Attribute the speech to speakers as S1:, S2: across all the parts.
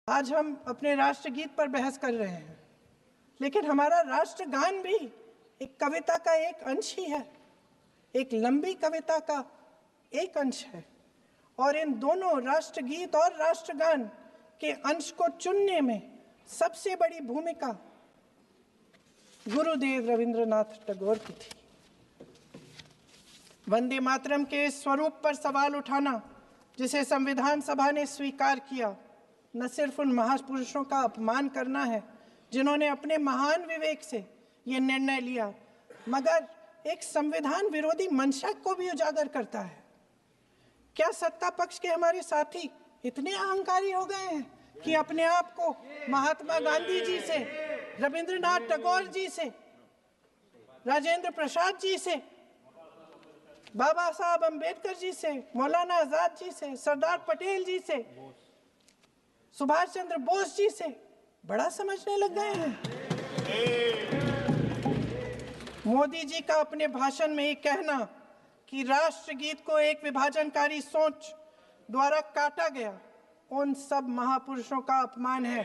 S1: आज हम अपने राष्ट्रगीत पर बहस कर रहे हैं, लेकिन हमारा राष्ट्रगान भी एक कविता का एक अंश ही है, एक लंबी कविता का एक अंश है। और इन दोनों राष्ट्रगीत और राष्ट्रगान के अंश को चुनने में सबसे बड़ी भूमिका गुरुदेव रविंद्रनाथ टैगोर की थी। वंदे मातरम के स्वरूप पर सवाल उठाना, जिसे संविधान सभा ने स्वीकार किया, न सिर्फ उन महापुरुषों का अपमान करना है जिन्होंने अपने महान विवेक से ये निर्णय लिया, मगर एक संविधान विरोधी मंशा को भी उजागर करता है। क्या सत्ता पक्ष के हमारे साथी इतने अहंकारी हो गए हैं कि अपने आप को महात्मा गांधी जी से, रविंद्रनाथ टैगोर जी से, राजेंद्र प्रसाद जी से, बाबा साहब अंबेडकर जी से, मौलाना आजाद जी से, सरदार पटेल जी से, सुभाष चंद्र बोस जी से बड़ा समझने लग गए हैं? मोदी जी का अपने भाषण में ये कहना कि राष्ट्रगीत को एक विभाजनकारी सोच द्वारा काटा गया, उन सब महापुरुषों का अपमान है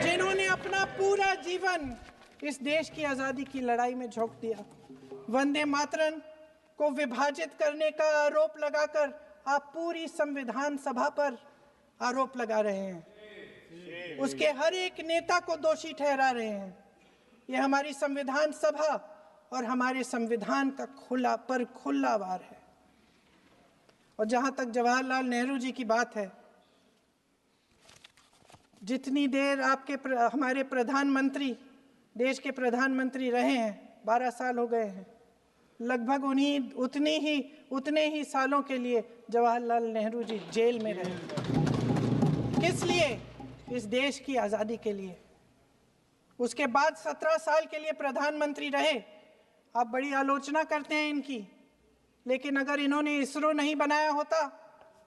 S1: जिन्होंने अपना पूरा जीवन इस देश की आजादी की लड़ाई में झोंक दिया। वंदे मातरम को विभाजित करने का आरोप लगाकर आप पूरी संविधान सभा पर आरोप लगा रहे हैं, उसके हर एक नेता को दोषी ठहरा रहे हैं। यह हमारी संविधान सभा और हमारे संविधान का खुला वार है। और जहां तक जवाहरलाल नेहरू जी की बात है, जितनी देर हमारे प्रधानमंत्री देश के प्रधानमंत्री रहे हैं, 12 साल हो गए हैं, लगभग उतने ही सालों के लिए जवाहरलाल नेहरू जी जेल में रहे। किस लिए? इस देश की आज़ादी के लिए। उसके बाद 17 साल के लिए प्रधानमंत्री रहे। आप बड़ी आलोचना करते हैं इनकी, लेकिन अगर इन्होंने इसरो नहीं बनाया होता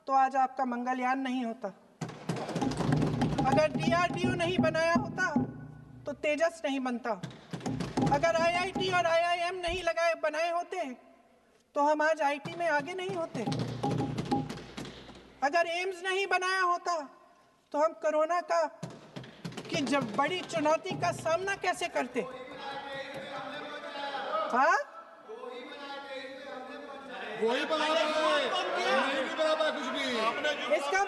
S1: तो आज आपका मंगलयान नहीं होता। अगर DRDO नहीं बनाया होता तो तेजस नहीं बनता। अगर IIT और IIM नहीं बनाए होते तो हम आज IT में आगे नहीं होते। अगर एम्स नहीं बनाया होता तो हम कोरोना की जब बड़ी चुनौती का सामना कैसे करते? हाँ,
S2: वही बना कुछ भी।
S1: इसका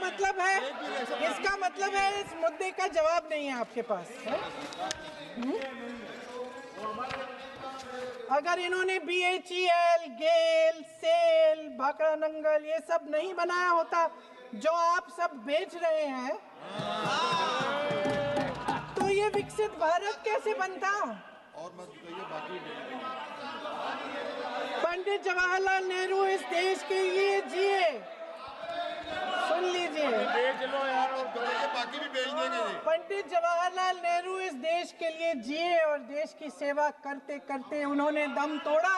S1: मतलब है इस मुद्दे का जवाब नहीं है आपके पास है? अगर इन्होंने BHEL, गेल, सेल, भाखड़ा नंगल ये सब नहीं बनाया होता जो आप सब बेच रहे हैं, तो ये विकसित भारत कैसे बनता?
S2: और मत कहिए बाकी।
S1: पंडित जवाहरलाल नेहरू इस देश के लिए जिए। सुन लीजिए,
S2: बेच लो यार, और बाकी भी बेच देंगे।
S1: पंडित जवाहरलाल नेहरू इस देश के लिए जिए और देश की सेवा करते करते उन्होंने दम तोड़ा।